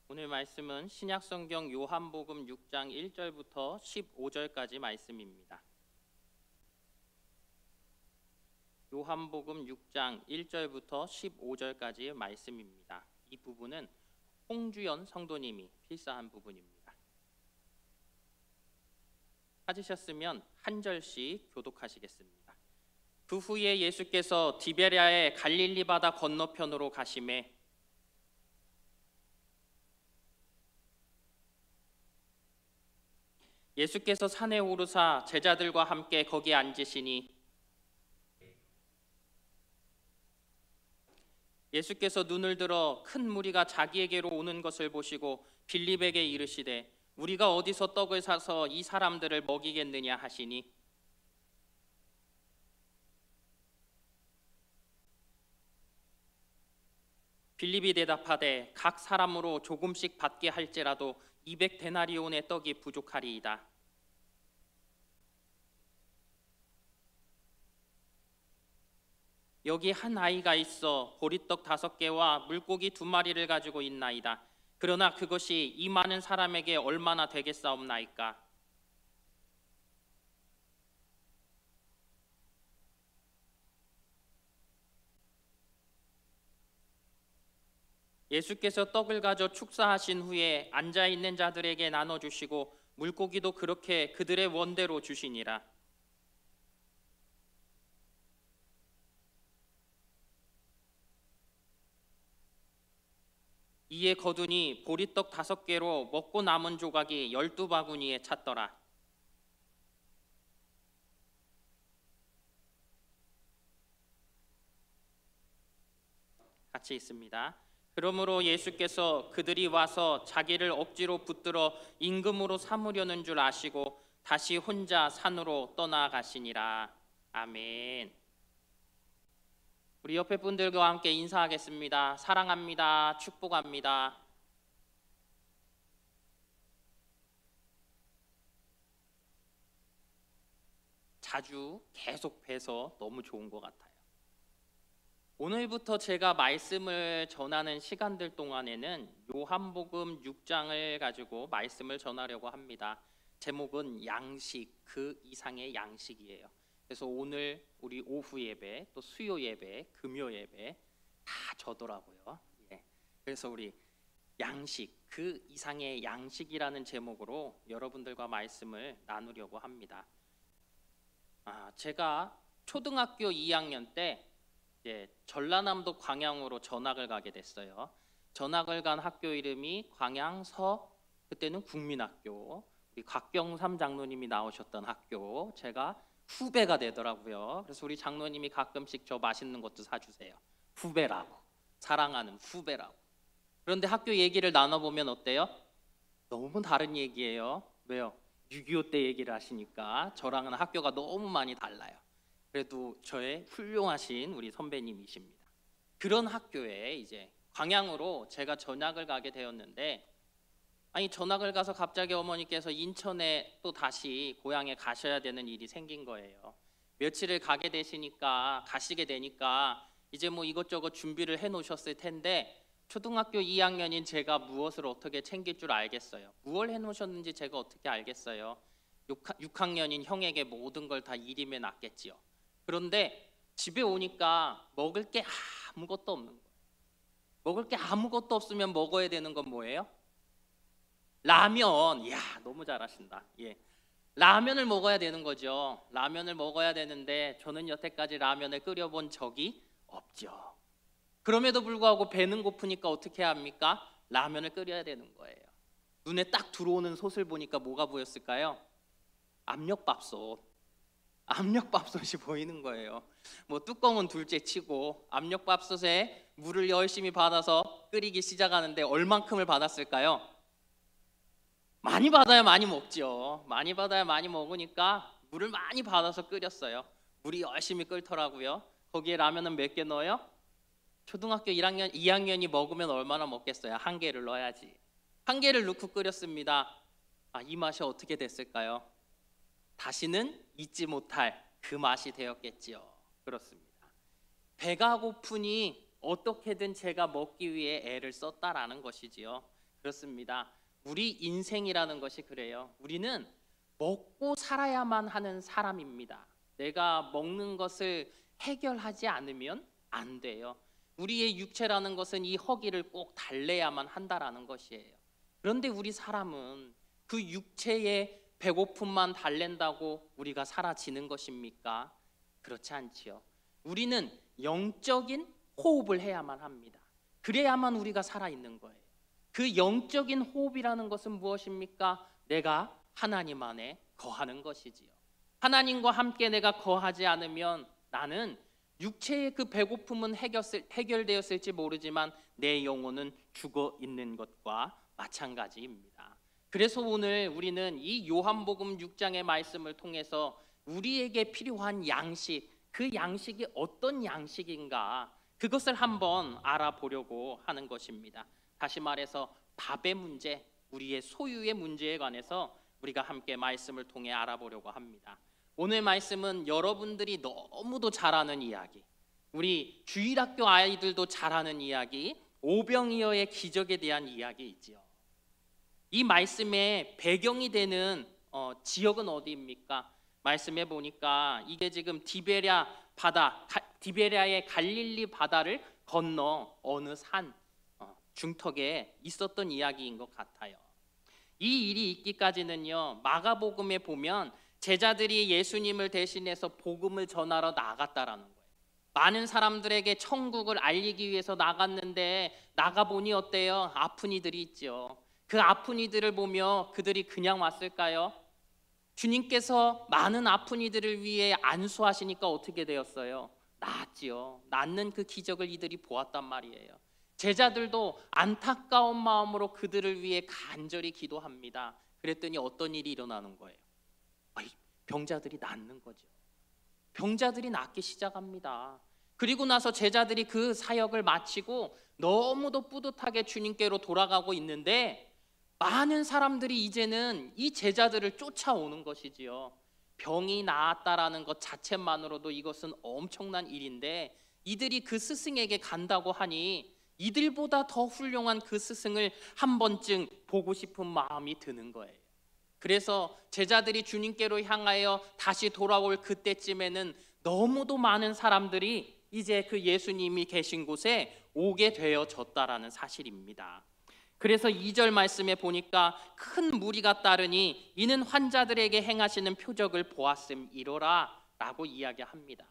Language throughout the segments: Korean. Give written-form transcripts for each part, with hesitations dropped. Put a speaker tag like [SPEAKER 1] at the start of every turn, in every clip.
[SPEAKER 1] 오늘 말씀은 신약성경 요한복음 6장 1절부터 15절까지 말씀입니다. 요한복음 6장 1절부터 15절까지의 말씀입니다. 이 부분은 홍주연 성도님이 필사한 부분입니다. 찾으셨으면 한 절씩 교독하시겠습니다. 그 후에 예수께서 디베랴의 갈릴리 바다 건너편으로 가시매 예수께서 산에 오르사 제자들과 함께 거기 앉으시니 예수께서 눈을 들어 큰 무리가 자기에게로 오는 것을 보시고 빌립에게 이르시되 우리가 어디서 떡을 사서 이 사람들을 먹이겠느냐 하시니 빌립이 대답하되 각 사람으로 조금씩 받게 할지라도 200데나리온의 떡이 부족하리이다. 여기 한 아이가 있어 보리떡 5개와 물고기 2마리를 가지고 있나이다. 그러나 그것이 이 많은 사람에게 얼마나 되겠사옵나이까? 예수께서 떡을 가져 축사하신 후에 앉아있는 자들에게 나눠주시고 물고기도 그렇게 그들의 원대로 주시니라. 이에 거두니 보리떡 5개로 먹고 남은 조각이 12바구니에 찼더라. 같이 있습니다. 그러므로 예수께서 그들이 와서 자기를 억지로 붙들어 임금으로 삼으려는 줄 아시고 다시 혼자 산으로 떠나가시니라. 아멘. 우리 옆에 분들과 함께 인사하겠습니다. 사랑합니다. 축복합니다. 자주 계속 뵈서 너무 좋은 것 같아요. 오늘부터 제가 말씀을 전하는 시간들 동안에는 요한복음 6장을 가지고 말씀을 전하려고 합니다. 제목은 양식, 그 이상의 양식이에요. 그래서 오늘 우리 오후 예배, 또 수요 예배, 금요 예배 다 저더라고요. 그래서 우리 양식, 그 이상의 양식이라는 제목으로 여러분들과 말씀을 나누려고 합니다. 제가 초등학교 2학년 때 전라남도 광양으로 전학을 가게 됐어요. 전학을 간 학교 이름이 광양서, 그때는 국민학교, 우리 곽경삼 장로님이 나오셨던 학교. 제가 후배가 되더라고요. 그래서 우리 장로님이 가끔씩 저 맛있는 것도 사주세요. 후배라고, 사랑하는 후배라고. 그런데 학교 얘기를 나눠보면 어때요? 너무 다른 얘기예요. 왜요? 6.25 때 얘기를 하시니까 저랑은 학교가 너무 많이 달라요. 그래도 저의 훌륭하신 우리 선배님이십니다. 그런 학교에 이제 광양으로 제가 전학을 가게 되었는데, 전학을 가서 갑자기 어머니께서 인천에 또 다시 고향에 가셔야 되는 일이 생긴 거예요. 며칠을 가시게 되니까 이제 뭐 이것저것 준비를 해 놓으셨을 텐데 초등학교 2학년인 제가 무엇을 어떻게 챙길 줄 알겠어요? 무엇을 해 놓으셨는지 제가 어떻게 알겠어요? 6학년인 형에게 모든 걸 다 일임해 놨겠지요. 그런데 집에 오니까 먹을 게 아무것도 없는 거예요. 먹을 게 아무것도 없으면 먹어야 되는 건 뭐예요? 라면. 이야, 너무 잘하신다. 라면을 먹어야 되는 거죠. 라면을 먹어야 되는데 저는 여태까지 라면을 끓여본 적이 없죠. 그럼에도 불구하고 배는 고프니까 어떻게 합니까? 라면을 끓여야 되는 거예요. 눈에 딱 들어오는 솥을 보니까 뭐가 보였을까요? 압력밥솥이 보이는 거예요. 뭐 뚜껑은 둘째 치고 압력밥솥에 물을 열심히 받아서 끓이기 시작하는데 얼만큼을 받았을까요? 많이 받아야 많이 먹죠. 많이 받아야 많이 먹으니까 물을 많이 받아서 끓였어요. 물이 열심히 끓더라고요. 거기에 라면은 몇 개 넣어요? 초등학교 1학년, 2학년이 먹으면 얼마나 먹겠어요? 1개를 넣어야지. 1개를 넣고 끓였습니다. 이 맛이 어떻게 됐을까요? 다시는 잊지 못할 그 맛이 되었겠지요. 그렇습니다. 배가 고프니 어떻게든 제가 먹기 위해 애를 썼다라는 것이지요. 그렇습니다. 우리 인생이라는 것이 그래요. 우리는 먹고 살아야만 하는 사람입니다. 내가 먹는 것을 해결하지 않으면 안 돼요. 우리의 육체라는 것은 이 허기를 꼭 달래야만 한다라는 것이에요. 그런데 우리 사람은 그 육체의 배고픔만 달랜다고 우리가 사라지는 것입니까? 그렇지 않지요. 우리는 영적인 호흡을 해야만 합니다. 그래야만 우리가 살아있는 거예요. 그 영적인 호흡이라는 것은 무엇입니까? 내가 하나님 안에 거하는 것이지요. 하나님과 함께 내가 거하지 않으면 나는 육체의 그 배고픔은 해결되었을지 모르지만 내 영혼은 죽어 있는 것과 마찬가지입니다. 그래서 오늘 우리는 이 요한복음 6장의 말씀을 통해서 우리에게 필요한 양식, 그 양식이 어떤 양식인가, 그것을 한번 알아보려고 하는 것입니다. 다시 말해서 밥의 문제, 우리의 소유의 문제에 관해서 우리가 함께 말씀을 통해 알아보려고 합니다. 오늘 말씀은 여러분들이 너무도 잘 아는 이야기, 우리 주일학교 아이들도 잘 아는 이야기, 오병이어의 기적에 대한 이야기이지요. 이 말씀의 배경이 되는 지역은 어디입니까? 말씀해 보니까 이게 지금 디베랴의 갈릴리 바다를 건너 어느 산 중턱에 있었던 이야기인 것 같아요. 이 일이 있기까지는요, 마가복음에 보면 제자들이 예수님을 대신해서 복음을 전하러 나갔다라는 거예요. 많은 사람들에게 천국을 알리기 위해서 나갔는데 나가보니 어때요? 아픈 이들이 있죠. 그 아픈 이들을 보며 그들이 그냥 왔을까요? 주님께서 많은 아픈 이들을 위해 안수하시니까 어떻게 되었어요? 낫지요. 낫는 그 기적을 이들이 보았단 말이에요. 제자들도 안타까운 마음으로 그들을 위해 간절히 기도합니다. 그랬더니 어떤 일이 일어나는 거예요? 병자들이 낫는 거죠. 병자들이 낫기 시작합니다. 그리고 나서 제자들이 그 사역을 마치고 너무도 뿌듯하게 주님께로 돌아가고 있는데 많은 사람들이 이제는 이 제자들을 쫓아오는 것이지요. 병이 나았다라는 것 자체만으로도 이것은 엄청난 일인데 이들이 그 스승에게 간다고 하니 이들보다 더 훌륭한 그 스승을 한 번쯤 보고 싶은 마음이 드는 거예요. 그래서 제자들이 주님께로 향하여 다시 돌아올 그때쯤에는 너무도 많은 사람들이 이제 그 예수님이 계신 곳에 오게 되어졌다라는 사실입니다. 그래서 2절 말씀에 보니까 큰 무리가 따르니 이는 환자들에게 행하시는 표적을 보았음이로라 라고 이야기합니다.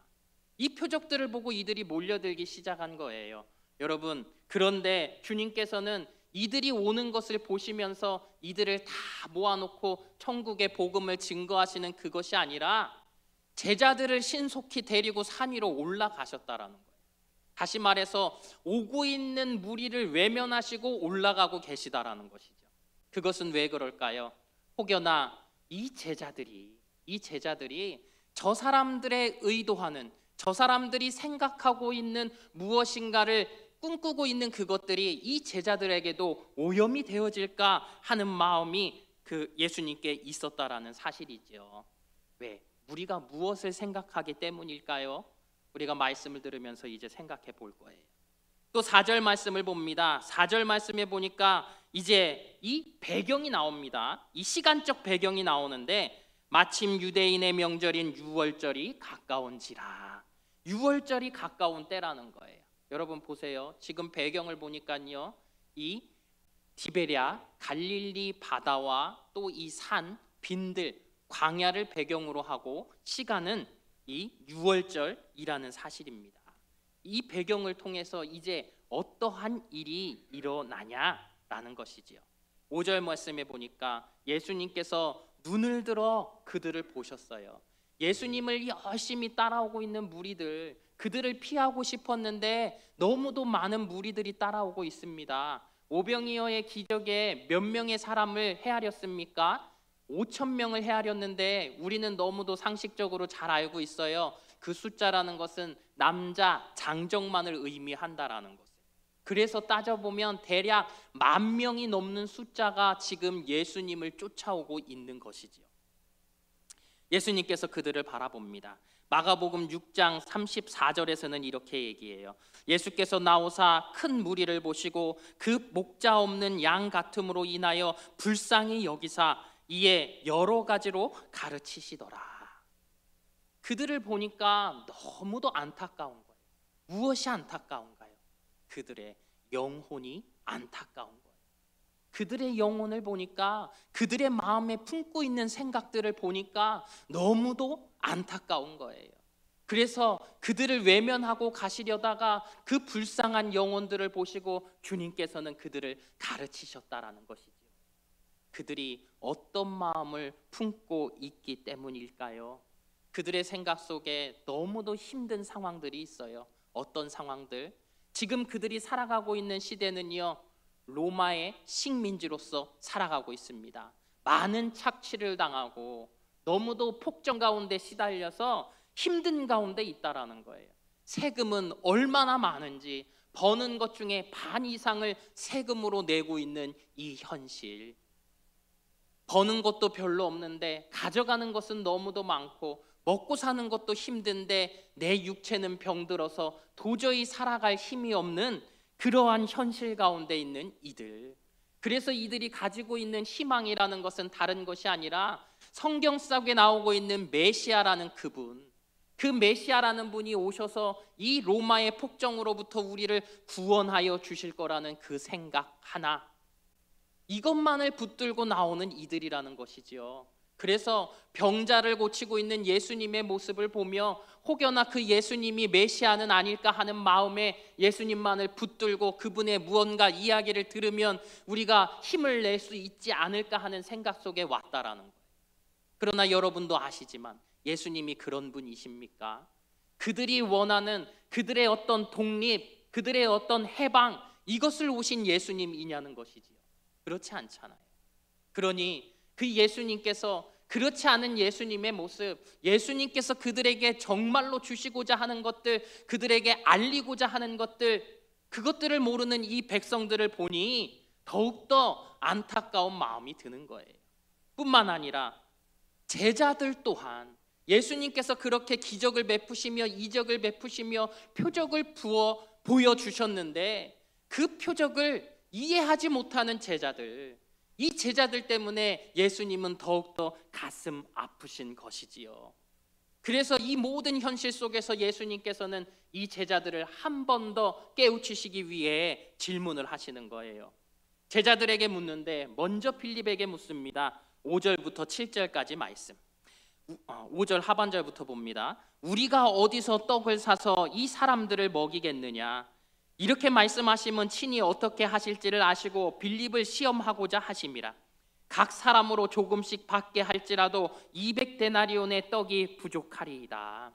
[SPEAKER 1] 이 표적들을 보고 이들이 몰려들기 시작한 거예요. 여러분, 그런데 주님께서는 이들이 오는 것을 보시면서 이들을 다 모아놓고 천국의 복음을 증거하시는 그것이 아니라 제자들을 신속히 데리고 산 위로 올라가셨다라는 거예요. 다시 말해서 오고 있는 무리를 외면하시고 올라가고 계시다라는 것이죠. 그것은 왜 그럴까요? 혹여나 이 제자들이 저 사람들의 의도하는, 저 사람들이 생각하고 있는 무엇인가를 꿈꾸고 있는 그것들이 이 제자들에게도 오염이 되어질까 하는 마음이 그 예수님께 있었다라는 사실이죠. 왜? 우리가 무엇을 생각하기 때문일까요? 우리가 말씀을 들으면서 이제 생각해 볼 거예요. 또 4절 말씀을 봅니다. 4절 말씀에 보니까 이제 이 배경이 나옵니다. 이 시간적 배경이 나오는데 마침 유대인의 명절인 유월절이 가까운지라. 유월절이 가까운 때라는 거예요. 여러분 보세요. 지금 배경을 보니까요, 이 디베랴 갈릴리 바다와 또 이 산 빈들 광야를 배경으로 하고 시간은 이 유월절이라는 사실입니다. 이 배경을 통해서 이제 어떠한 일이 일어나냐라는 것이지요. 5절 말씀에 보니까 예수님께서 눈을 들어 그들을 보셨어요. 예수님을 열심히 따라오고 있는 무리들, 그들을 피하고 싶었는데 너무도 많은 무리들이 따라오고 있습니다. 오병이어의 기적에 몇 명의 사람을 헤아렸습니까? 5,000명을 헤아렸는데 우리는 너무도 상식적으로 잘 알고 있어요. 그 숫자라는 것은 남자 장정만을 의미한다라는 것을. 그래서 따져보면 대략 10,000명이 넘는 숫자가 지금 예수님을 쫓아오고 있는 것이지요. 예수님께서 그들을 바라봅니다. 마가복음 6장 34절에서는 이렇게 얘기해요. 예수께서 나오사 큰 무리를 보시고 그 목자 없는 양 같음으로 인하여 불쌍히 여기사 이에 여러 가지로 가르치시더라. 그들을 보니까 너무도 안타까운 거예요. 무엇이 안타까운가요? 그들의 영혼이 안타까운 거예요. 그들의 영혼을 보니까, 그들의 마음에 품고 있는 생각들을 보니까 너무도 안타까운 거예요. 그래서 그들을 외면하고 가시려다가 그 불쌍한 영혼들을 보시고 주님께서는 그들을 가르치셨다라는 것이죠. 그들이 어떤 마음을 품고 있기 때문일까요? 그들의 생각 속에 너무도 힘든 상황들이 있어요. 어떤 상황들? 지금 그들이 살아가고 있는 시대는요, 로마의 식민지로서 살아가고 있습니다. 많은 착취를 당하고 너무도 폭정 가운데 시달려서 힘든 가운데 있다라는 거예요. 세금은 얼마나 많은지, 버는 것 중에 반 이상을 세금으로 내고 있는 이 현실. 버는 것도 별로 없는데 가져가는 것은 너무도 많고, 먹고 사는 것도 힘든데 내 육체는 병들어서 도저히 살아갈 힘이 없는 그러한 현실 가운데 있는 이들. 그래서 이들이 가지고 있는 희망이라는 것은 다른 것이 아니라 성경 속에 나오고 있는 메시아라는 그분, 그 메시아라는 분이 오셔서 이 로마의 폭정으로부터 우리를 구원하여 주실 거라는 그 생각 하나, 이것만을 붙들고 나오는 이들이라는 것이지요. 그래서 병자를 고치고 있는 예수님의 모습을 보며 혹여나 그 예수님이 메시아는 아닐까 하는 마음에 예수님만을 붙들고 그분의 무언가 이야기를 들으면 우리가 힘을 낼 수 있지 않을까 하는 생각 속에 왔다라는 거예요. 그러나 여러분도 아시지만 예수님이 그런 분이십니까? 그들이 원하는 그들의 어떤 독립, 그들의 어떤 해방, 이것을 오신 예수님이냐는 것이지요. 그렇지 않잖아요. 그러니 그 예수님께서, 그렇지 않은 예수님의 모습, 예수님께서 그들에게 정말로 주시고자 하는 것들, 그들에게 알리고자 하는 것들, 그것들을 모르는 이 백성들을 보니 더욱더 안타까운 마음이 드는 거예요. 뿐만 아니라 제자들 또한 예수님께서 그렇게 기적을 베푸시며 이적을 베푸시며 표적을 보여주셨는데 그 표적을 이해하지 못하는 제자들, 이 제자들 때문에 예수님은 더욱더 가슴 아프신 것이지요. 그래서 이 모든 현실 속에서 예수님께서는 이 제자들을 한 번 더 깨우치시기 위해 질문을 하시는 거예요. 제자들에게 묻는데 먼저 빌립에게 묻습니다. 5절부터 7절까지 말씀. 5절 하반절부터 봅니다. 우리가 어디서 떡을 사서 이 사람들을 먹이겠느냐? 이렇게 말씀하시면 친히 어떻게 하실지를 아시고 빌립을 시험하고자 하심이라. 각 사람으로 조금씩 받게 할지라도 200데나리온의 떡이 부족하리이다.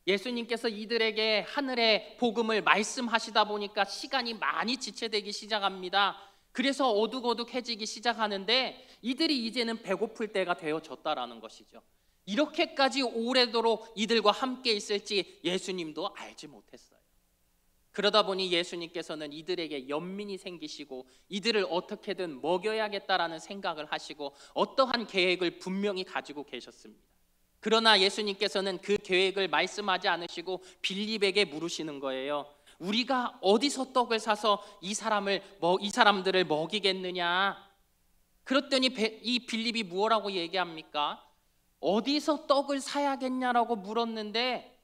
[SPEAKER 1] 예수님께서 이들에게 하늘의 복음을 말씀하시다 보니까 시간이 많이 지체되기 시작합니다. 그래서 어둑어둑해지기 시작하는데 이들이 이제는 배고플 때가 되어졌다라는 것이죠. 이렇게까지 오래도록 이들과 함께 있을지 예수님도 알지 못했어요. 그러다 보니 예수님께서는 이들에게 연민이 생기시고 이들을 어떻게든 먹여야겠다라는 생각을 하시고 어떠한 계획을 분명히 가지고 계셨습니다. 그러나 예수님께서는 그 계획을 말씀하지 않으시고 빌립에게 물으시는 거예요. 우리가 어디서 떡을 사서 이 사람들을 먹이겠느냐? 그랬더니 이 빌립이 뭐라고 얘기합니까? 어디서 떡을 사야겠냐라고 물었는데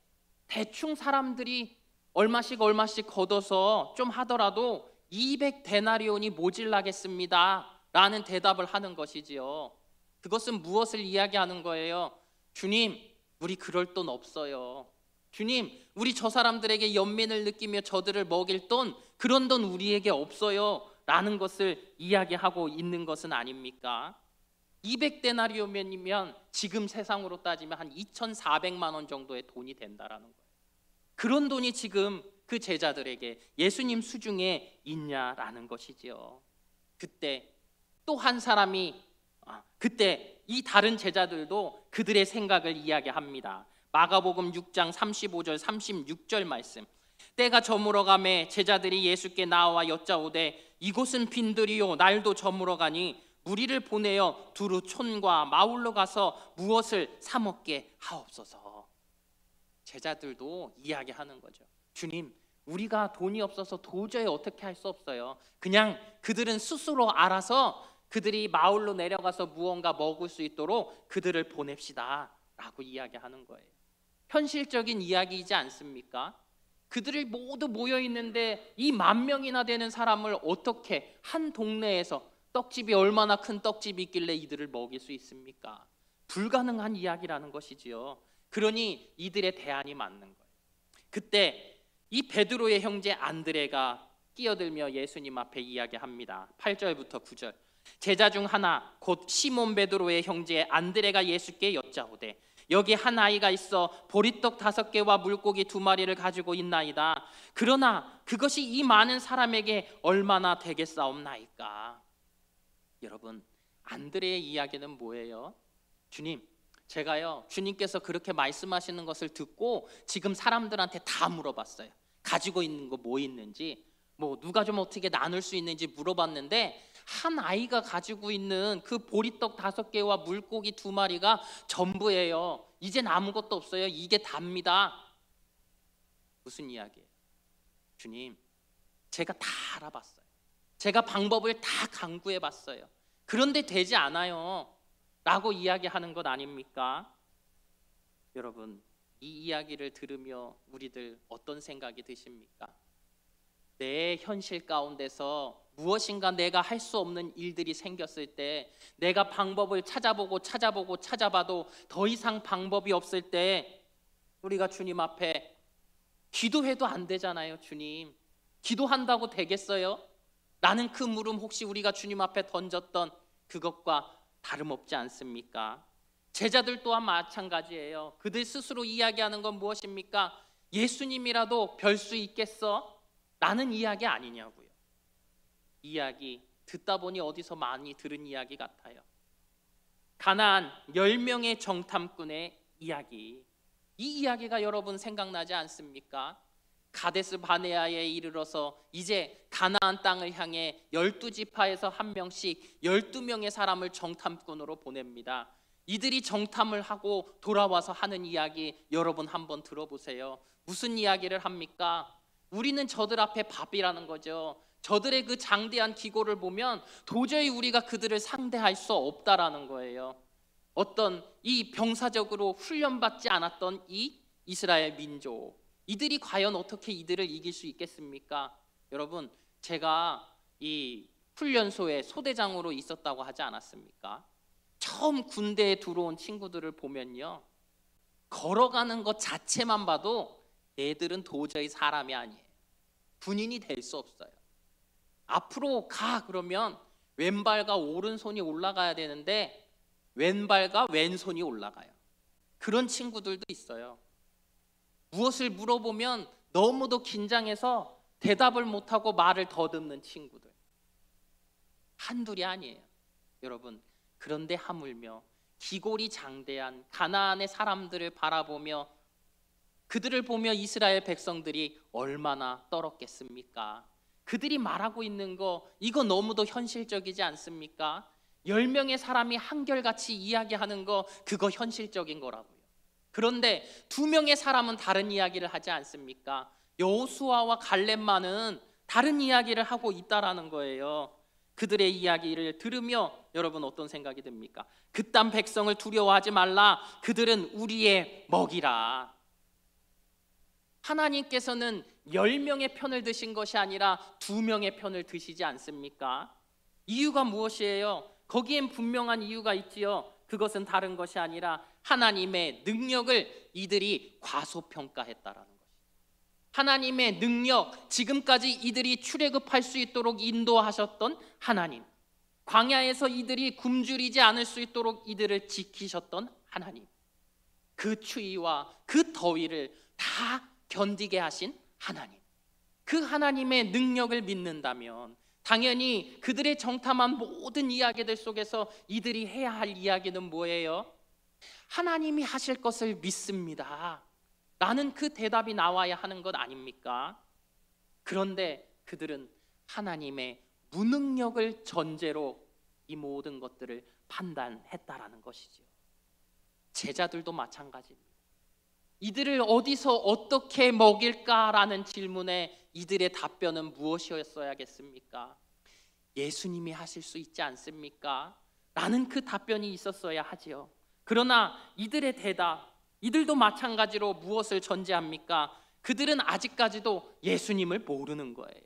[SPEAKER 1] 대충 사람들이 얼마씩 걷어서 좀 하더라도 200데나리온이 모질라겠습니다 라는 대답을 하는 것이지요. 그것은 무엇을 이야기하는 거예요? 주님, 우리 그럴 돈 없어요. 주님, 우리 저 사람들에게 연민을 느끼며 저들을 먹일 돈, 그런 돈 우리에게 없어요 라는 것을 이야기하고 있는 것은 아닙니까? 200데나리온이면 지금 세상으로 따지면 한 2,400만 원 정도의 돈이 된다라는 거예요. 그런 돈이 지금 그 제자들에게 예수님 수중에 있냐라는 것이지요. 그때 또 한 사람이 그때 이 다른 제자들도 그들의 생각을 이야기합니다. 마가복음 6장 35절 36절 말씀. 때가 저물어가매 제자들이 예수께 나와 여짜오되 이곳은 빈들이요 날도 저물어가니 무리를 보내어 두루 촌과 마을로 가서 무엇을 사 먹게 하옵소서. 제자들도 이야기하는 거죠. 주님, 우리가 돈이 없어서 도저히 어떻게 할 수 없어요. 그냥 그들은 스스로 알아서 그들이 마을로 내려가서 무언가 먹을 수 있도록 그들을 보냅시다 라고 이야기하는 거예요. 현실적인 이야기이지 않습니까? 그들이 모두 모여 있는데 이 10,000명이나 되는 사람을 어떻게 한 동네에서 떡집이 얼마나 큰 떡집이 있길래 이들을 먹일 수 있습니까? 불가능한 이야기라는 것이지요. 그러니 이들의 대안이 맞는 거예요. 그때 이 베드로의 형제 안드레가 끼어들며 예수님 앞에 이야기합니다. 8절부터 9절. 제자 중 하나 곧 시몬 베드로의 형제 안드레가 예수께 여짜오되 여기 한 아이가 있어 보리떡 5개와 물고기 2마리를 가지고 있나이다. 그러나 그것이 이 많은 사람에게 얼마나 되겠사옵나이까? 여러분, 안드레의 이야기는 뭐예요? 주님, 제가요 주님께서 그렇게 말씀하시는 것을 듣고 지금 사람들한테 다 물어봤어요. 가지고 있는 거 뭐 있는지, 뭐 누가 좀 어떻게 나눌 수 있는지 물어봤는데 한 아이가 가지고 있는 그 보리떡 5개와 물고기 2마리가 전부예요. 이젠 아무것도 없어요. 이게 답니다. 무슨 이야기예요? 주님, 제가 다 알아봤어요. 제가 방법을 다 강구해 봤어요. 그런데 되지 않아요 라고 이야기하는 것 아닙니까? 여러분, 이 이야기를 들으며 우리들 어떤 생각이 드십니까? 내 현실 가운데서 무엇인가 내가 할 수 없는 일들이 생겼을 때, 내가 방법을 찾아봐도 더 이상 방법이 없을 때 우리가 주님 앞에 기도해도 안 되잖아요. 주님, 기도한다고 되겠어요? 라는 그 물음 혹시 우리가 주님 앞에 던졌던 그것과 다름없지 않습니까? 제자들 또한 마찬가지예요. 그들 스스로 이야기하는 건 무엇입니까? 예수님이라도 별 수 있겠어? 라는 이야기 아니냐고요. 이야기 듣다 보니 어디서 많이 들은 이야기 같아요. 가나안 10명의 정탐꾼의 이야기. 이 이야기가 여러분 생각나지 않습니까? 가데스 바네아에 이르러서 이제 가나안 땅을 향해 12지파에서 한 명씩 12명의 사람을 정탐꾼으로 보냅니다. 이들이 정탐을 하고 돌아와서 하는 이야기 여러분 한번 들어보세요. 무슨 이야기를 합니까? 우리는 저들 앞에 밥이라는 거죠. 저들의 그 장대한 기고를 보면 도저히 우리가 그들을 상대할 수 없다라는 거예요. 어떤 이 병사적으로 훈련받지 않았던 이 이스라엘 민족, 이들이 과연 어떻게 이들을 이길 수 있겠습니까? 여러분, 제가 이 훈련소에 소대장으로 있었다고 하지 않았습니까? 처음 군대에 들어온 친구들을 보면요, 걸어가는 것 자체만 봐도 얘들은 도저히 사람이 아니에요. 군인이 될 수 없어요. 앞으로 가 그러면 왼발과 오른손이 올라가야 되는데 왼발과 왼손이 올라가요. 그런 친구들도 있어요. 무엇을 물어보면 너무도 긴장해서 대답을 못하고 말을 더듬는 친구들, 한둘이 아니에요. 여러분, 그런데 하물며 기골이 장대한 가나안의 사람들을 바라보며 그들을 보며 이스라엘 백성들이 얼마나 떨었겠습니까? 그들이 말하고 있는 거 이거 너무도 현실적이지 않습니까? 10명의 사람이 한결같이 이야기하는 거 그거 현실적인 거라고요. 그런데 2명의 사람은 다른 이야기를 하지 않습니까? 여호수아와 갈렙만은 다른 이야기를 하고 있다라는 거예요. 그들의 이야기를 들으며 여러분 어떤 생각이 듭니까? 그딴 백성을 두려워하지 말라. 그들은 우리의 먹이라. 하나님께서는 10명의 편을 드신 것이 아니라 2명의 편을 드시지 않습니까? 이유가 무엇이에요? 거기엔 분명한 이유가 있지요. 그것은 다른 것이 아니라 하나님의 능력을 이들이 과소평가했다라는 것이죠. 하나님의 능력, 지금까지 이들이 출애굽할 수 있도록 인도하셨던 하나님, 광야에서 이들이 굶주리지 않을 수 있도록 이들을 지키셨던 하나님, 그 추위와 그 더위를 다 견디게 하신 하나님, 그 하나님의 능력을 믿는다면 당연히 그들의 정탐한 모든 이야기들 속에서 이들이 해야 할 이야기는 뭐예요? 하나님이 하실 것을 믿습니다 라는 그 대답이 나와야 하는 것 아닙니까? 그런데 그들은 하나님의 무능력을 전제로 이 모든 것들을 판단했다라는 것이죠. 제자들도 마찬가지입니다. 이들을 어디서 어떻게 먹일까라는 질문에 이들의 답변은 무엇이었어야겠습니까? 예수님이 하실 수 있지 않습니까? 라는 그 답변이 있었어야 하지요. 그러나 이들의 대답, 이들도 마찬가지로 무엇을 전제합니까? 그들은 아직까지도 예수님을 모르는 거예요.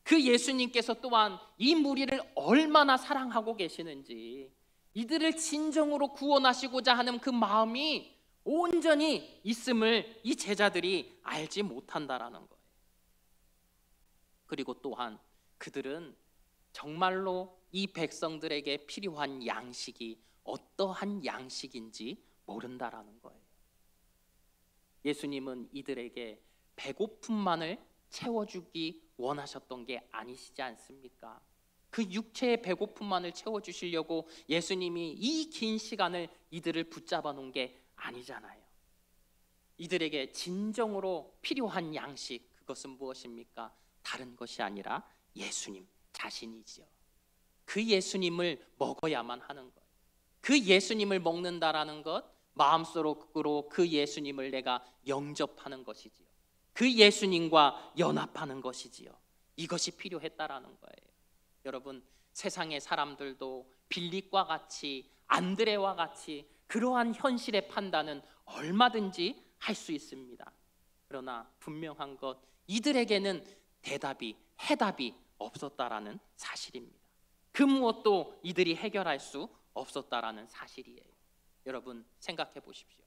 [SPEAKER 1] 그 예수님께서 또한 이 무리를 얼마나 사랑하고 계시는지, 이들을 진정으로 구원하시고자 하는 그 마음이 온전히 있음을 이 제자들이 알지 못한다라는 거예요. 그리고 또한 그들은 정말로 이 백성들에게 필요한 양식이 어떠한 양식인지 모른다라는 거예요. 예수님은 이들에게 배고픔만을 채워주기 원하셨던 게 아니시지 않습니까? 그 육체의 배고픔만을 채워주시려고 예수님이 이 긴 시간을 이들을 붙잡아 놓은 게 아니잖아요. 이들에게 진정으로 필요한 양식, 그것은 무엇입니까? 다른 것이 아니라 예수님 자신이지요. 그 예수님을 먹어야만 하는 것, 그 예수님을 먹는다라는 것, 마음속으로 그 예수님을 내가 영접하는 것이지요. 그 예수님과 연합하는 것이지요. 이것이 필요했다라는 거예요. 여러분, 세상의 사람들도 빌립과 같이, 안드레와 같이 그러한 현실의 판단은 얼마든지 할 수 있습니다. 그러나 분명한 것, 이들에게는 대답이, 해답이 없었다라는 사실입니다. 그 무엇도 이들이 해결할 수 없었다라는 사실이에요. 여러분, 생각해 보십시오.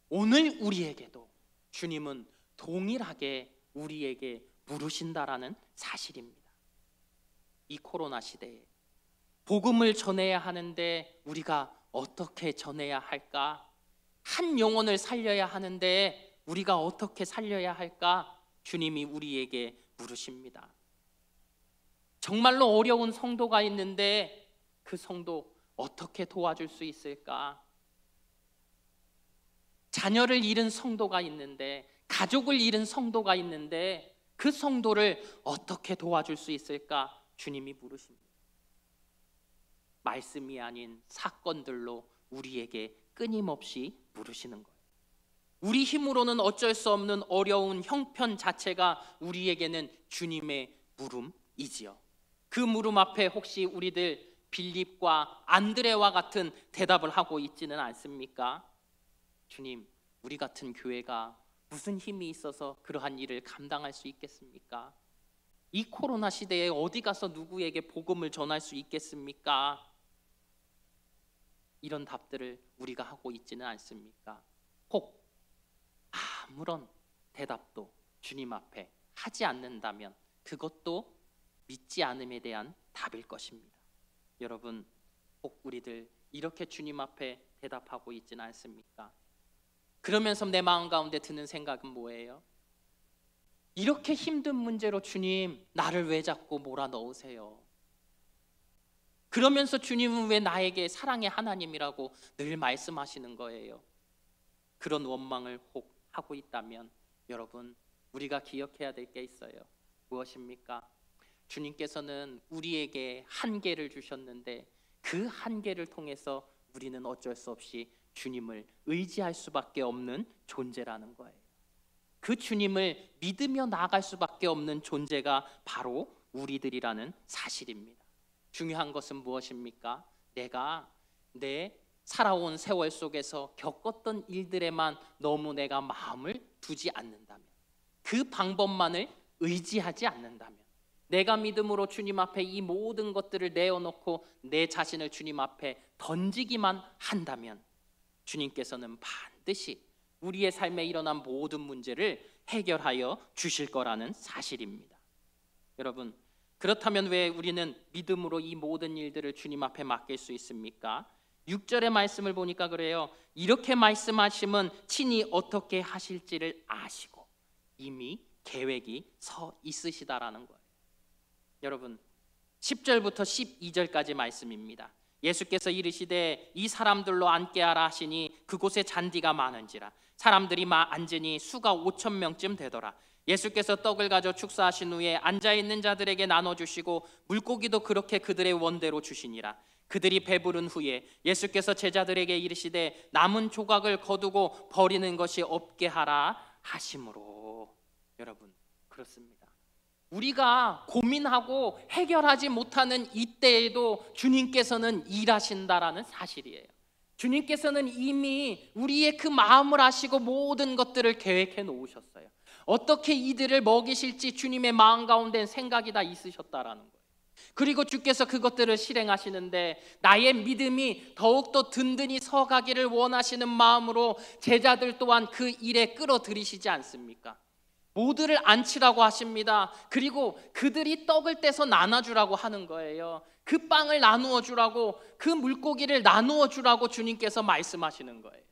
[SPEAKER 1] 오늘 우리에게도 주님은 동일하게 우리에게 물으신다라는 사실입니다. 이 코로나 시대에 복음을 전해야 하는데 우리가 어떻게 전해야 할까? 한 영혼을 살려야 하는데 우리가 어떻게 살려야 할까? 주님이 우리에게 물으십니다. 정말로 어려운 성도가 있는데 그 성도 어떻게 도와줄 수 있을까? 자녀를 잃은 성도가 있는데, 가족을 잃은 성도가 있는데 그 성도를 어떻게 도와줄 수 있을까? 주님이 물으십니다. 말씀이 아닌 사건들로 우리에게 끊임없이 물으시는 거예요. 우리 힘으로는 어쩔 수 없는 어려운 형편 자체가 우리에게는 주님의 물음이지요. 그 물음 앞에 혹시 우리들 빌립과 안드레와 같은 대답을 하고 있지는 않습니까? 주님, 우리 같은 교회가 무슨 힘이 있어서 그러한 일을 감당할 수 있겠습니까? 이 코로나 시대에 어디 가서 누구에게 복음을 전할 수 있겠습니까? 이런 답들을 우리가 하고 있지는 않습니까? 혹 아무런 대답도 주님 앞에 하지 않는다면 그것도 믿지 않음에 대한 답일 것입니다. 여러분, 혹 우리들 이렇게 주님 앞에 대답하고 있지는 않습니까? 그러면서 내 마음 가운데 드는 생각은 뭐예요? 이렇게 힘든 문제로 주님, 나를 왜 자꾸 몰아넣으세요? 그러면서 주님은 왜 나에게 사랑의 하나님이라고 늘 말씀하시는 거예요? 그런 원망을 혹 하고 있다면 여러분, 우리가 기억해야 될 게 있어요. 무엇입니까? 주님께서는 우리에게 한계를 주셨는데 그 한계를 통해서 우리는 어쩔 수 없이 주님을 의지할 수밖에 없는 존재라는 거예요. 그 주님을 믿으며 나아갈 수밖에 없는 존재가 바로 우리들이라는 사실입니다. 중요한 것은 무엇입니까? 내가 내 살아온 세월 속에서 겪었던 일들에만 너무 내가 마음을 두지 않는다면, 그 방법만을 의지하지 않는다면, 내가 믿음으로 주님 앞에 이 모든 것들을 내어놓고 내 자신을 주님 앞에 던지기만 한다면 주님께서는 반드시 우리의 삶에 일어난 모든 문제를 해결하여 주실 거라는 사실입니다. 여러분, 그렇다면 왜 우리는 믿음으로 이 모든 일들을 주님 앞에 맡길 수 있습니까? 6절의 말씀을 보니까 그래요. 이렇게 말씀하시면 친히 어떻게 하실지를 아시고 이미 계획이 서 있으시다라는 거예요. 여러분, 10절부터 12절까지 말씀입니다. 예수께서 이르시되 이 사람들로 앉게 하라 하시니 그곳에 잔디가 많은지라 사람들이 앉으니 수가 5,000명쯤 되더라. 예수께서 떡을 가져 축사하신 후에 앉아있는 자들에게 나눠주시고 물고기도 그렇게 그들의 원대로 주시니라. 그들이 배부른 후에 예수께서 제자들에게 이르시되 남은 조각을 거두고 버리는 것이 없게 하라 하심으로. 여러분, 그렇습니다. 우리가 고민하고 해결하지 못하는 이때에도 주님께서는 일하신다라는 사실이에요. 주님께서는 이미 우리의 그 마음을 아시고 모든 것들을 계획해 놓으셨어요. 어떻게 이들을 먹이실지 주님의 마음 가운데 생각이 다 있으셨다라는 거예요. 그리고 주께서 그것들을 실행하시는데 나의 믿음이 더욱더 든든히 서가기를 원하시는 마음으로 제자들 또한 그 일에 끌어들이시지 않습니까? 모두를 앉히라고 하십니다. 그리고 그들이 떡을 떼서 나눠주라고 하는 거예요. 그 빵을 나누어 주라고, 그 물고기를 나누어 주라고 주님께서 말씀하시는 거예요.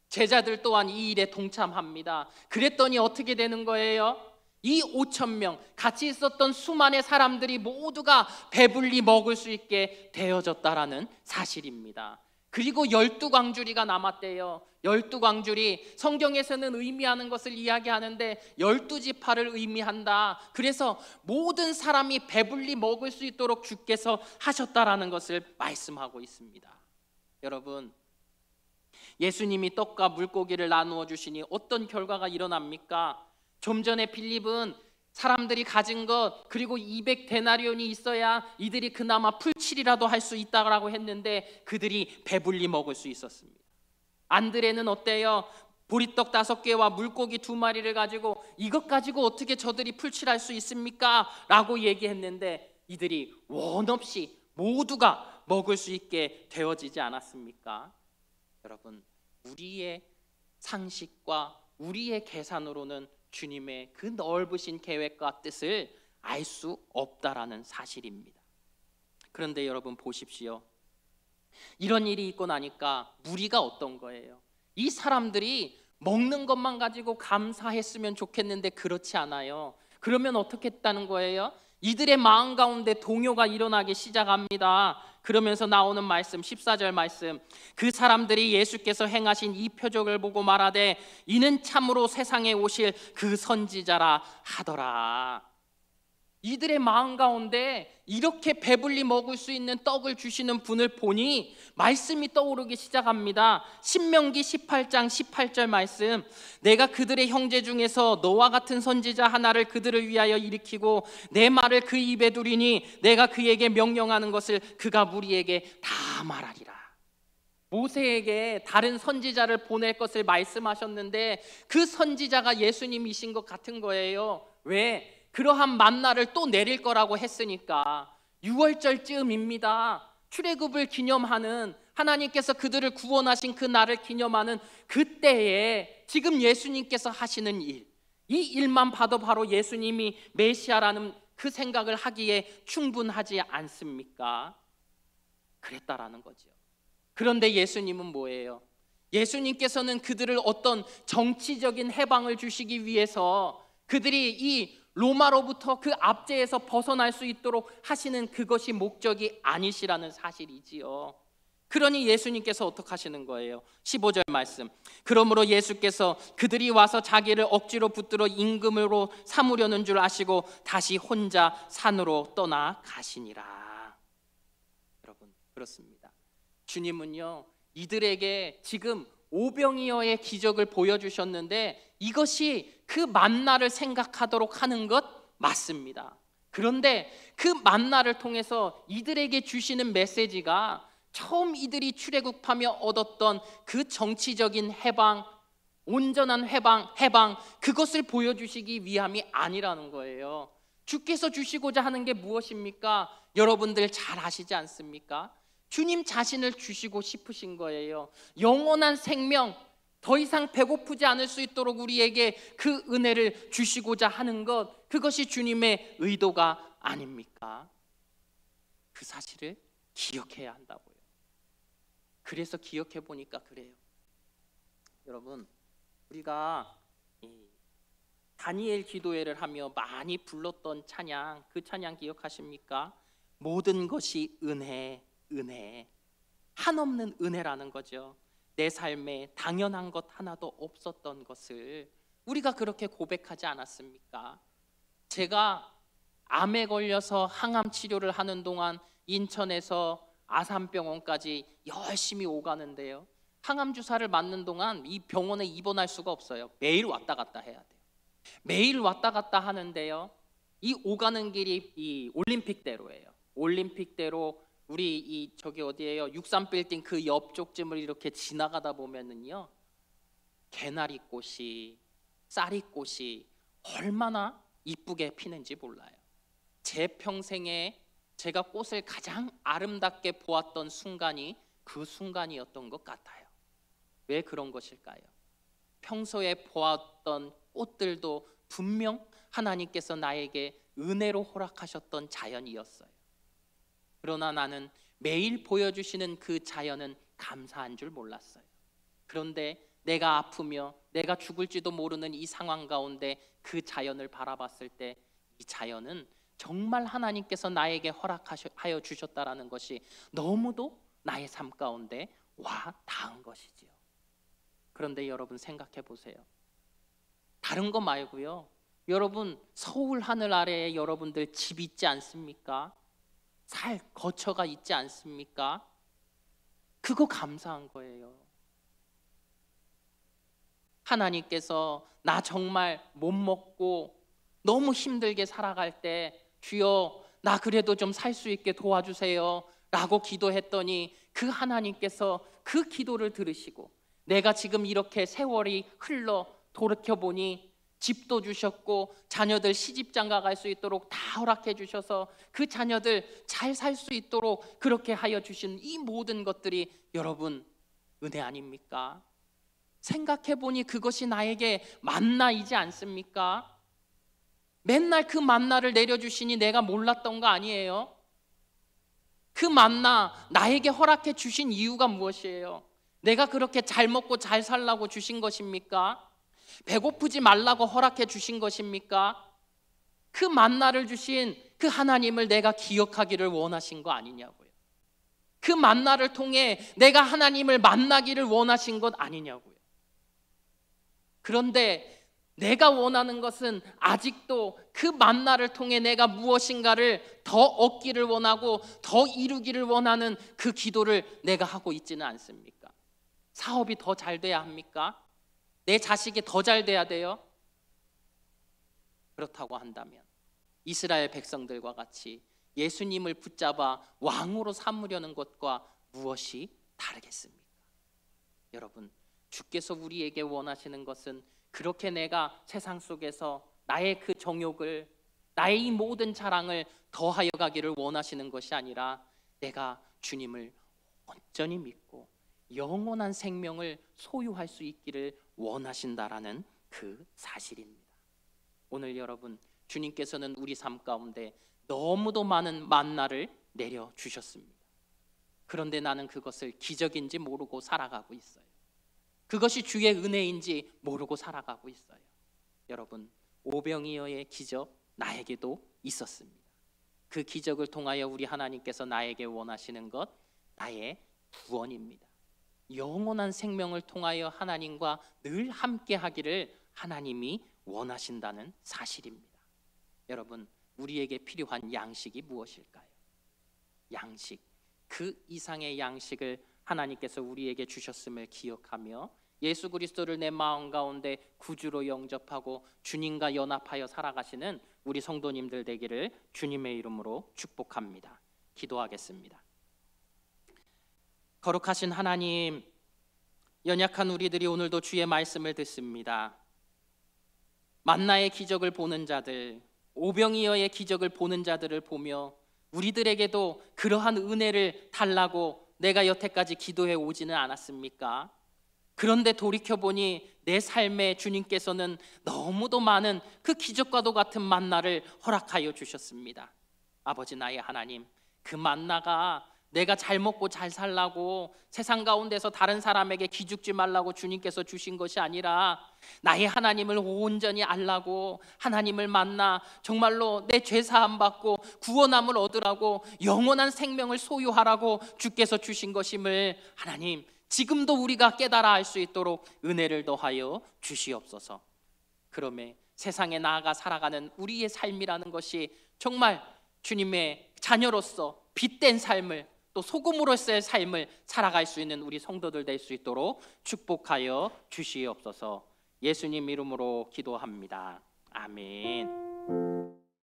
[SPEAKER 1] 제자들 또한 이 일에 동참합니다. 그랬더니 어떻게 되는 거예요? 이 5,000명 같이 있었던 수많은 사람들이 모두가 배불리 먹을 수 있게 되어졌다라는 사실입니다. 그리고 12광주리가 남았대요. 12광주리, 성경에서는 의미하는 것을 이야기하는데 12지파를 의미한다. 그래서 모든 사람이 배불리 먹을 수 있도록 주께서 하셨다라는 것을 말씀하고 있습니다. 여러분, 예수님이 떡과 물고기를 나누어 주시니 어떤 결과가 일어납니까? 좀 전에 빌립은 사람들이 가진 것 그리고 200데나리온이 있어야 이들이 그나마 풀칠이라도 할 수 있다고 했는데 그들이 배불리 먹을 수 있었습니다. 안드레는 어때요? 보리떡 5개와 물고기 2마리를 가지고 이것 가지고 어떻게 저들이 풀칠할 수 있습니까? 라고 얘기했는데 이들이 원없이 모두가 먹을 수 있게 되어지지 않았습니까? 여러분, 우리의 상식과 우리의 계산으로는 주님의 그 넓으신 계획과 뜻을 알 수 없다라는 사실입니다. 그런데 여러분 보십시오. 이런 일이 있고 나니까 무리가 어떤 거예요? 이 사람들이 먹는 것만 가지고 감사했으면 좋겠는데 그렇지 않아요. 그러면 어떻게 했다는 거예요? 이들의 마음 가운데 동요가 일어나기 시작합니다. 그러면서 나오는 말씀, 14절 말씀, 그 사람들이 예수께서 행하신 이 표적을 보고 말하되 이는 참으로 세상에 오실 그 선지자라 하더라. 이들의 마음 가운데 이렇게 배불리 먹을 수 있는 떡을 주시는 분을 보니 말씀이 떠오르기 시작합니다. 신명기 18장 18절 말씀, 내가 그들의 형제 중에서 너와 같은 선지자 하나를 그들을 위하여 일으키고 내 말을 그 입에 두리니 내가 그에게 명령하는 것을 그가 무리에게 다 말하리라. 모세에게 다른 선지자를 보낼 것을 말씀하셨는데 그 선지자가 예수님이신 것 같은 거예요. 왜? 그러한 만나를 또 내릴 거라고 했으니까. 6월절쯤입니다. 출애굽을 기념하는, 하나님께서 그들을 구원하신 그 날을 기념하는 그때에 지금 예수님께서 하시는 일, 이 일만 봐도 바로 예수님이 메시아라는 그 생각을 하기에 충분하지 않습니까? 그랬다라는 거죠. 그런데 예수님은 뭐예요? 예수님께서는 그들을 어떤 정치적인 해방을 주시기 위해서 그들이 이 로마로부터 그 압제에서 벗어날 수 있도록 하시는 그것이 목적이 아니시라는 사실이지요. 그러니 예수님께서 어떻게 하시는 거예요? 15절 말씀, 그러므로 예수께서 그들이 와서 자기를 억지로 붙들어 임금으로 삼으려는 줄 아시고 다시 혼자 산으로 떠나 가시니라. 여러분, 그렇습니다. 주님은요, 이들에게 지금 오병이어의 기적을 보여주셨는데 이것이 그 만나를 생각하도록 하는 것 맞습니다. 그런데 그 만나를 통해서 이들에게 주시는 메시지가 처음 이들이 출애굽하며 얻었던 그 정치적인 해방, 온전한 해방 그것을 보여주시기 위함이 아니라는 거예요. 주께서 주시고자 하는 게 무엇입니까? 여러분들 잘 아시지 않습니까? 주님 자신을 주시고 싶으신 거예요. 영원한 생명, 더 이상 배고프지 않을 수 있도록 우리에게 그 은혜를 주시고자 하는 것, 그것이 주님의 의도가 아닙니까? 그 사실을 기억해야 한다고요. 그래서 기억해 보니까 그래요. 여러분, 우리가 다니엘 기도회를 하며 많이 불렀던 찬양, 그 찬양 기억하십니까? 모든 것이 은혜, 은혜, 한없는 은혜라는 거죠. 내 삶에 당연한 것 하나도 없었던 것을 우리가 그렇게 고백하지 않았습니까? 제가 암에 걸려서 항암 치료를 하는 동안 인천에서 아산병원까지 열심히 오가는데요. 항암 주사를 맞는 동안 이 병원에 입원할 수가 없어요. 매일 왔다 갔다 해야 돼요. 매일 왔다 갔다 하는데요. 이 오가는 길이 이 올림픽대로예요. 올림픽대로 우리 이 저기 어디예요? 63빌딩 그 옆쪽쯤을 이렇게 지나가다 보면은요. 개나리꽃이, 쌀이꽃이 얼마나 이쁘게 피는지 몰라요. 제 평생에 제가 꽃을 가장 아름답게 보았던 순간이 그 순간이었던 것 같아요. 왜 그런 것일까요? 평소에 보았던 꽃들도 분명 하나님께서 나에게 은혜로 허락하셨던 자연이었어요. 그러나 나는 매일 보여주시는 그 자연은 감사한 줄 몰랐어요. 그런데 내가 아프며 내가 죽을지도 모르는 이 상황 가운데 그 자연을 바라봤을 때 이 자연은 정말 하나님께서 나에게 허락하여 주셨다라는 것이 너무도 나의 삶 가운데 와 닿은 것이지요. 그런데 여러분 생각해 보세요. 다른 거 말고요. 여러분 서울 하늘 아래에 여러분들 집 있지 않습니까? 살 거처가 있지 않습니까? 그거 감사한 거예요. 하나님께서 나 정말 못 먹고 너무 힘들게 살아갈 때 주여 나 그래도 좀 살 수 있게 도와주세요 라고 기도했더니 그 하나님께서 그 기도를 들으시고 내가 지금 이렇게 세월이 흘러 돌이켜보니 집도 주셨고 자녀들 시집장가 갈 수 있도록 다 허락해 주셔서 그 자녀들 잘 살 수 있도록 그렇게 하여 주신 이 모든 것들이 여러분 은혜 아닙니까? 생각해보니 그것이 나에게 만나이지 않습니까? 맨날 그 만나를 내려주시니 내가 몰랐던 거 아니에요? 그 만나 나에게 허락해 주신 이유가 무엇이에요? 내가 그렇게 잘 먹고 잘 살라고 주신 것입니까? 배고프지 말라고 허락해 주신 것입니까? 그 만나를 주신 그 하나님을 내가 기억하기를 원하신 거 아니냐고요. 그 만나를 통해 내가 하나님을 만나기를 원하신 것 아니냐고요. 그런데 내가 원하는 것은 아직도 그 만나를 통해 내가 무엇인가를 더 얻기를 원하고 더 이루기를 원하는 그 기도를 내가 하고 있지는 않습니까? 사업이 더 잘 돼야 합니까? 내 자식이 더 잘 돼야 돼요? 그렇다고 한다면 이스라엘 백성들과 같이 예수님을 붙잡아 왕으로 삼으려는 것과 무엇이 다르겠습니까? 여러분, 주께서 우리에게 원하시는 것은 그렇게 내가 세상 속에서 나의 그 정욕을, 나의 이 모든 자랑을 더하여 가기를 원하시는 것이 아니라 내가 주님을 온전히 믿고 영원한 생명을 소유할 수 있기를 원하신다라는 그 사실입니다. 오늘 여러분, 주님께서는 우리 삶 가운데 너무도 많은 만나를 내려주셨습니다. 그런데 나는 그것을 기적인지 모르고 살아가고 있어요. 그것이 주의 은혜인지 모르고 살아가고 있어요. 여러분, 오병이어의 기적 나에게도 있었습니다. 그 기적을 통하여 우리 하나님께서 나에게 원하시는 것, 나의 구원입니다. 영원한 생명을 통하여 하나님과 늘 함께 하기를 하나님이 원하신다는 사실입니다. 여러분, 우리에게 필요한 양식이 무엇일까요? 양식, 그 이상의 양식을 하나님께서 우리에게 주셨음을 기억하며 예수 그리스도를 내 마음 가운데 구주로 영접하고 주님과 연합하여 살아가시는 우리 성도님들 되기를 주님의 이름으로 축복합니다. 기도하겠습니다. 거룩하신 하나님, 연약한 우리들이 오늘도 주의 말씀을 듣습니다. 만나의 기적을 보는 자들, 오병이어의 기적을 보는 자들을 보며 우리들에게도 그러한 은혜를 달라고 내가 여태까지 기도해 오지는 않았습니까? 그런데 돌이켜보니 내 삶에 주님께서는 너무도 많은 그 기적과도 같은 만나를 허락하여 주셨습니다. 아버지 나의 하나님, 그 만나가 내가 잘 먹고 잘 살라고 세상 가운데서 다른 사람에게 기죽지 말라고 주님께서 주신 것이 아니라 나의 하나님을 온전히 알라고, 하나님을 만나 정말로 내 죄 사함 받고 구원함을 얻으라고 영원한 생명을 소유하라고 주께서 주신 것임을 하나님 지금도 우리가 깨달아 알 수 있도록 은혜를 더하여 주시옵소서. 그러면 세상에 나아가 살아가는 우리의 삶이라는 것이 정말 주님의 자녀로서 빛된 삶을, 또 소금으로서의 삶을 살아갈 수 있는 우리 성도들 될 수 있도록 축복하여 주시옵소서. 예수님 이름으로 기도합니다. 아멘.